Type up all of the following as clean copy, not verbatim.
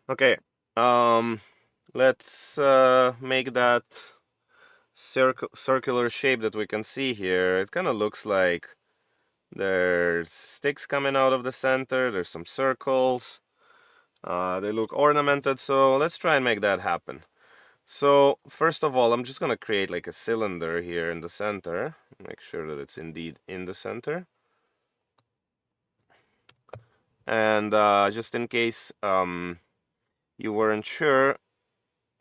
Okay, let's make that circular shape that we can see here. It kind of looks like there's sticks coming out of the center, there's some circles, they look ornamented, so let's try and make that happen. So first of all, I'm just gonna create like a cylinder here in the center, make sure that it's indeed in the center. And just in case you weren't sure,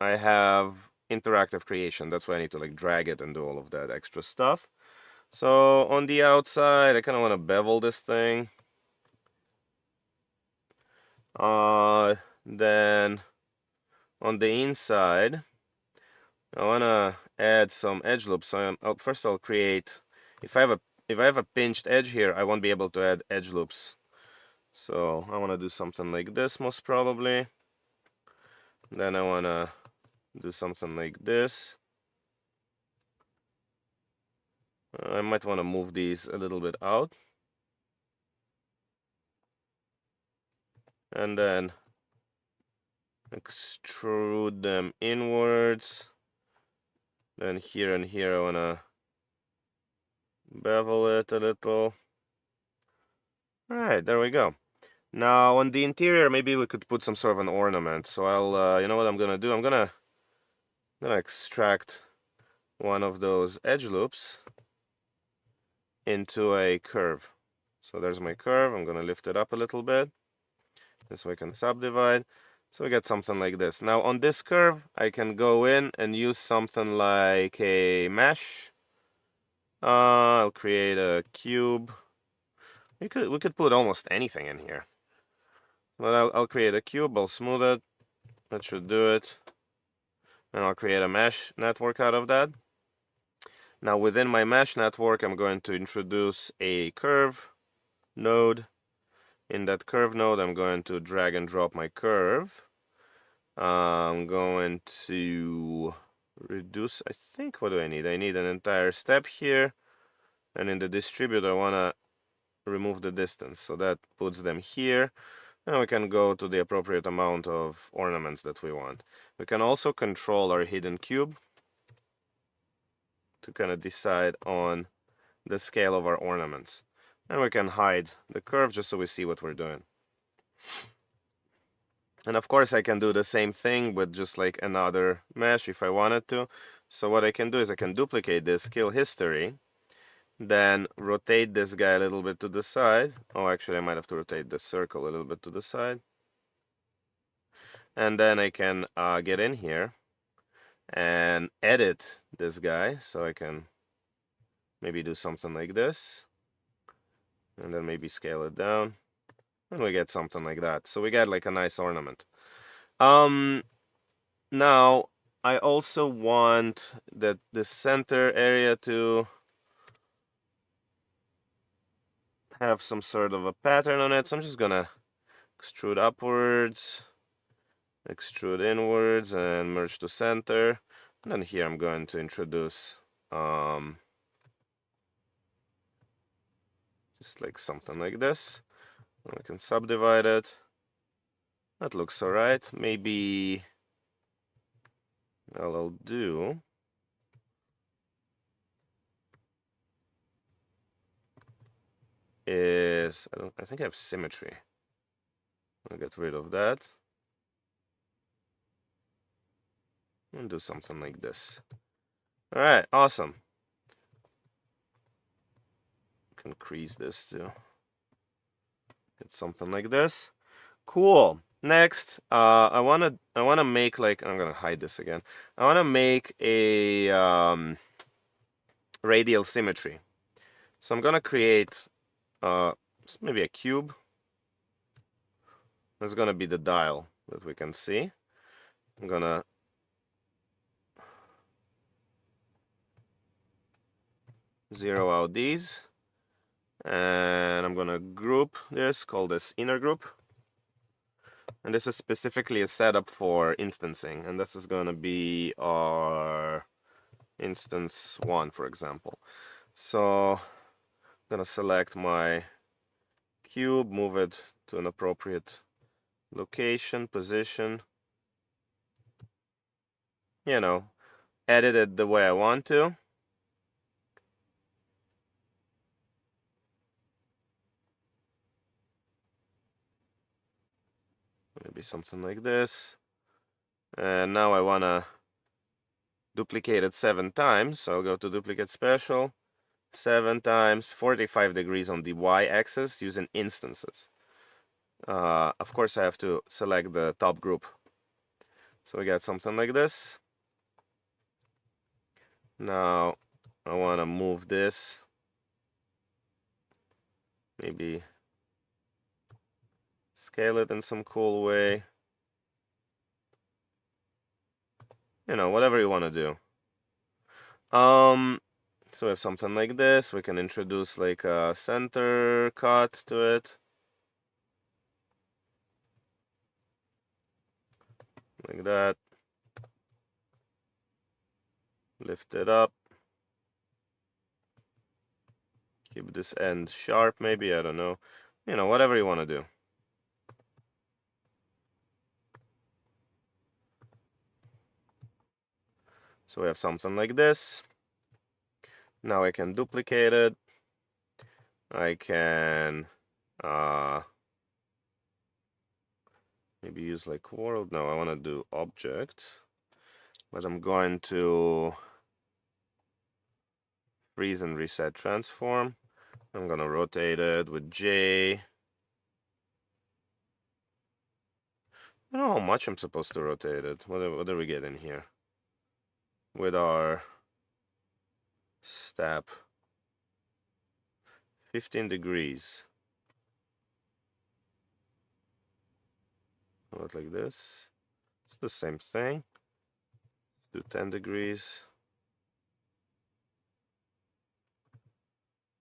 I have interactive creation. That's why I need to like drag it and do all of that extra stuff. So on the outside, I kind of want to bevel this thing. Then on the inside, I want to add some edge loops. So first I'll create, if I have a pinched edge here, I won't be able to add edge loops. So I want to do something like this most probably. Then I want to do something like this. I might want to move these a little bit out. And then extrude them inwards. Then here and here I want to bevel it a little. Alright, there we go. Now on the interior, maybe we could put some sort of an ornament. So I'll, you know what I'm gonna do? I'm gonna extract one of those edge loops into a curve. So there's my curve. I'm gonna lift it up a little bit. This way I can subdivide. So we get something like this. Now on this curve, I can go in and use something like a mesh. I'll create a cube. We could put almost anything in here. But I'll create a cube, I'll smooth it. That should do it. And I'll create a mesh network out of that. Now within my mesh network, I'm going to introduce a curve node. In that curve node, I'm going to drag and drop my curve. I'm going to reduce, I think, what do I need? I need an entire step here. And in the distribute, I want to remove the distance. So that puts them here. And we can go to the appropriate amount of ornaments that we want. We can also control our hidden cube to kind of decide on the scale of our ornaments. And we can hide the curve just so we see what we're doing. And of course I can do the same thing with just like another mesh if I wanted to. So what I can do is I can duplicate this, kill history, then rotate this guy a little bit to the side. Oh, actually I might have to rotate the circle a little bit to the side. And then I can get in here and edit this guy. So I can maybe do something like this. And then maybe scale it down. And we get something like that. So we get like a nice ornament. Now I also want that the center area to have some sort of a pattern on it. So I'm just gonna extrude upwards, extrude inwards, and merge to center. And then here I'm going to introduce just like something like this. I can subdivide it. That looks alright. Maybe all I'll do is I think I have symmetry. I'll get rid of that and do something like this. Alright, awesome. Increase this too. Get something like this. Cool. Next, I wanna make like, I'm gonna hide this again. I wanna make a radial symmetry. So I'm gonna create maybe a cube. That's gonna be the dial that we can see. I'm gonna zero out these, and I'm gonna group this, call this inner group. And this is specifically a setup for instancing, and this is going to be our instance 1, for example. So I'm going to select my cube, move it to an appropriate location, position, you know, edit it the way I want to. Maybe something like this. And now I want to duplicate it 7 times. So I'll go to duplicate special, 7 times, 45 degrees on the y-axis using instances. Of course, I have to select the top group. So we got something like this. Now I want to move this. Maybe scale it in some cool way. You know, whatever you want to do. So we have something like this. We can introduce like a center cut to it. Like that. Lift it up. Keep this end sharp, maybe, I don't know. You know, whatever you want to do. So we have something like this. Now I can duplicate it. I can maybe use like world. No, I want to do object. But I'm going to freeze and reset transform. I'm going to rotate it with J. I don't know how much I'm supposed to rotate it. What do we get in here? With our step. 15 degrees. What, like this? It's the same thing. Do 10 degrees.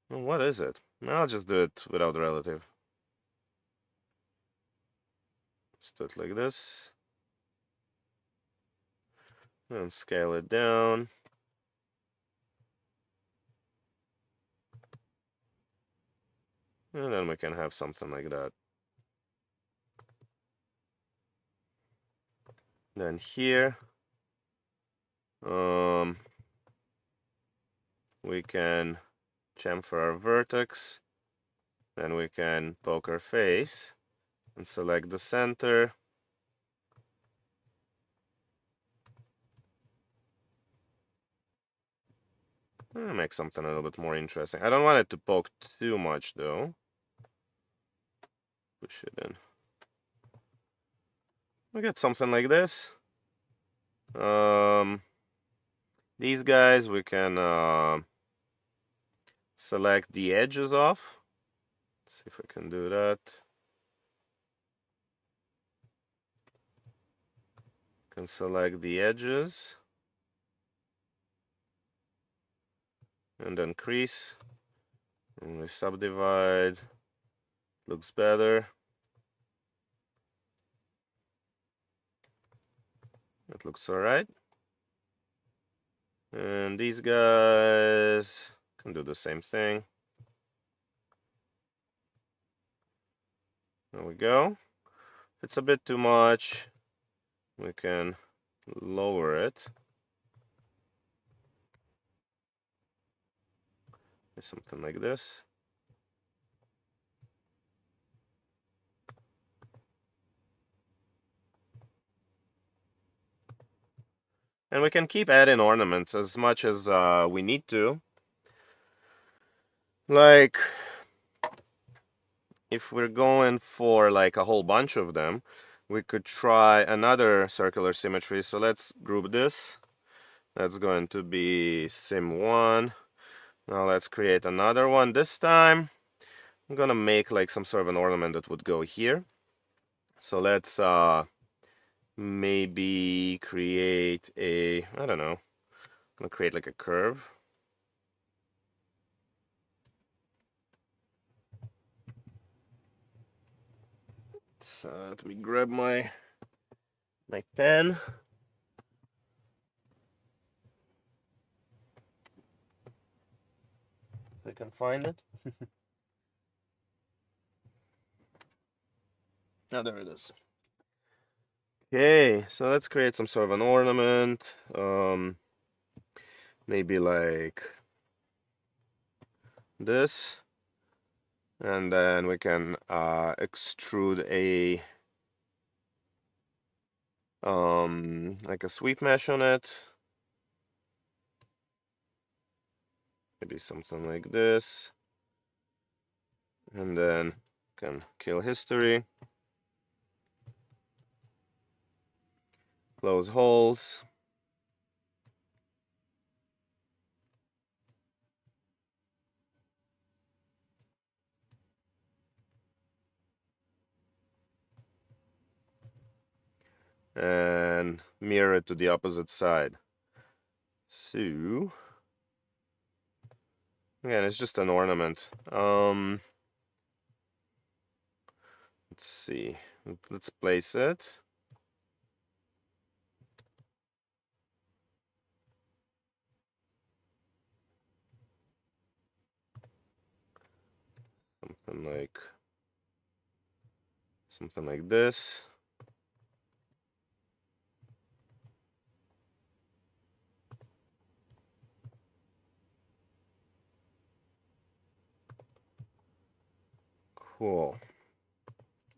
What is it? I'll just do it without relative. Let's do it like this. And scale it down. And then we can have something like that. Then here, we can chamfer our vertex. Then we can poke our face and select the center. Make something a little bit more interesting. I don't want it to poke too much though. Push it in. We get something like this. These guys we can select the edges off. Let's see if I can do that. Can select the edges and then crease. And we subdivide. Looks better. That looks alright. And these guys can do the same thing. There we go. If it's a bit too much, we can lower it. Something like this. And we can keep adding ornaments as much as we need to. Like, if we're going for like a whole bunch of them, we could try another circular symmetry. So let's group this. That's going to be sim1. Now let's create another one. This time, I'm gonna make like some sort of an ornament that would go here. So let's maybe create a, I don't know, I'm gonna create like a curve. So let me grab my pen. If I can find it. Now there it is. Okay, so let's create some sort of an ornament. Maybe like this. And then we can extrude a like a sweep mesh on it. Maybe something like this. And then can kill history. Close holes. And mirror it to the opposite side. So again, it's just an ornament. Let's see. Let's place it. Something like this. Cool.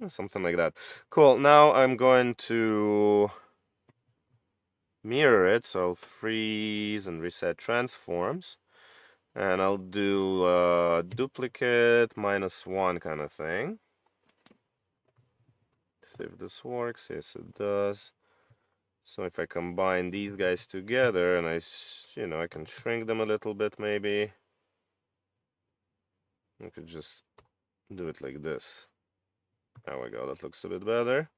Something like that. Cool. Now I'm going to mirror it, so I'll freeze and reset transforms. And I'll do duplicate -1 kind of thing. See if this works. Yes, it does. So if I combine these guys together and I can shrink them a little bit maybe. I could just do it like this. There we go. That looks a bit better.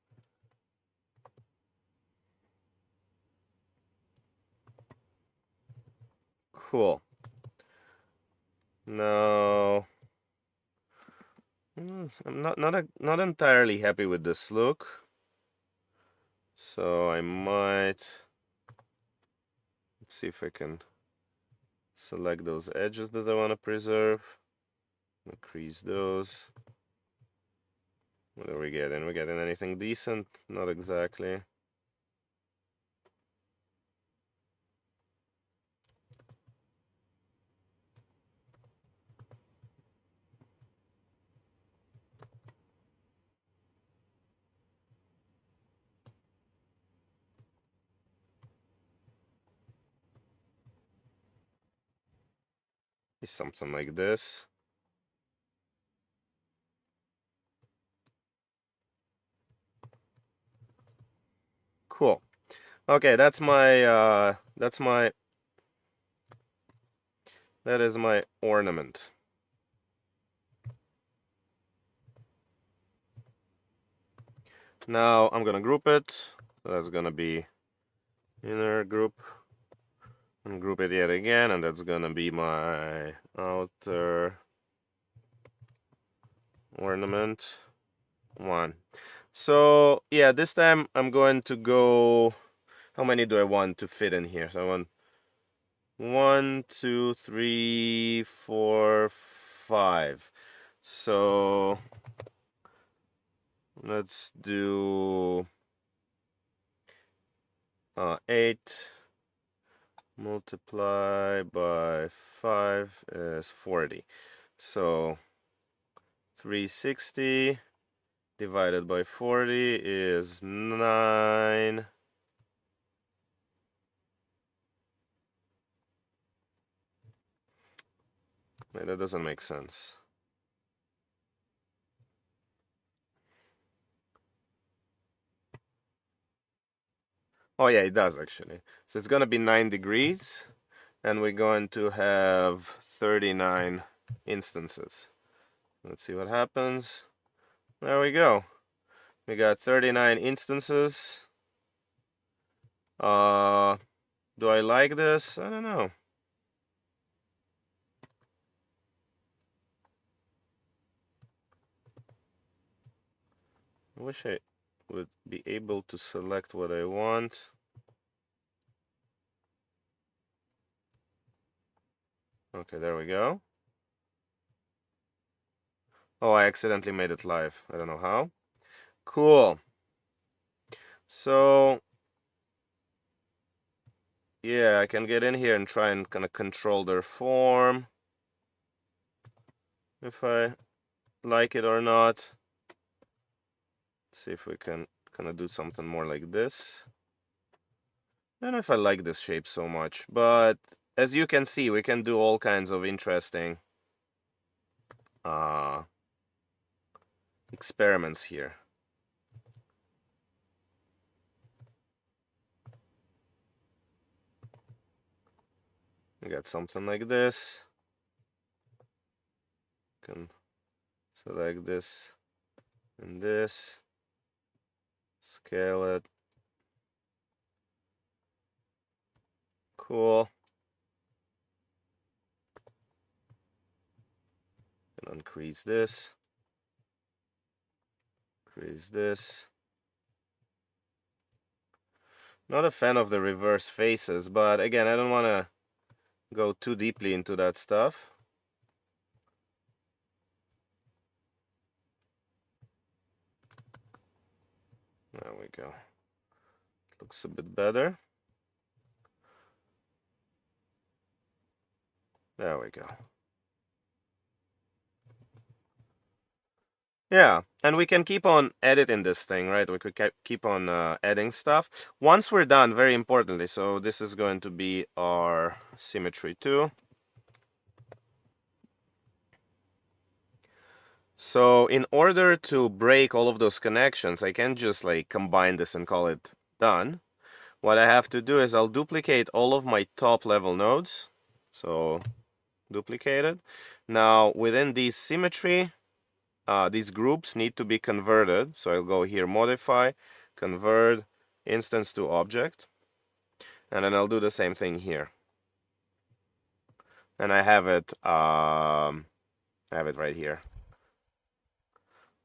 Cool. Now, I'm not entirely happy with this look. So I might, let's see if I can select those edges that I want to preserve. Increase those. What are we getting? We're getting anything decent? Not exactly. Something like this. Cool. Okay, that is my ornament. Now I'm gonna group it. That's gonna be inner group, and group it yet again, and that's gonna be my outer ornament 1. So yeah, this time I'm going to go. How many do I want to fit in here? So I want 1, 2, 3, 4, 5. So let's do 8 multiply by 5 is 40. So 360 divided by 40 is 9. Wait, that doesn't make sense. Oh yeah, it does actually. So it's gonna be 9 degrees, and we're going to have 39 instances. Let's see what happens. There we go. We got 39 instances. Do I like this? I don't know. I wish I would be able to select what I want. Okay, there we go. Oh, I accidentally made it live. I don't know how. Cool. So yeah, I can get in here and try and kind of control their form, if I like it or not. Let's see if we can kind of do something more like this. I don't know if I like this shape so much, but as you can see, we can do all kinds of interesting experiments here. We got something like this. Can select this and this, scale it. Cool. And increase this. Increase this. Not a fan of the reverse faces, but again, I don't want to go too deeply into that stuff. There we go. Looks a bit better. There we go. Yeah, and we can keep on editing this thing, right? We could keep on adding stuff. Once we're done, very importantly, so this is going to be our symmetry 2. So in order to break all of those connections, I can't just like combine this and call it done. What I have to do is I'll duplicate all of my top level nodes. So duplicated. Now within these symmetry, these groups need to be converted. So I'll go here, modify, convert instance to object. And then I'll do the same thing here. And I have it right here.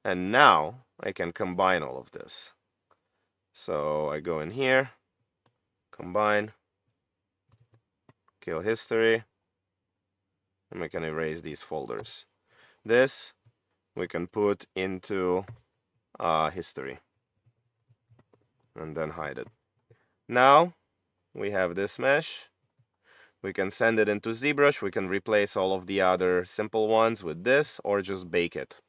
And now I can combine all of this. So I go in here, combine, kill history, and we can erase these folders. This we can put into history and then hide it. Now we have this mesh. We can send it into ZBrush. We can replace all of the other simple ones with this or just bake it.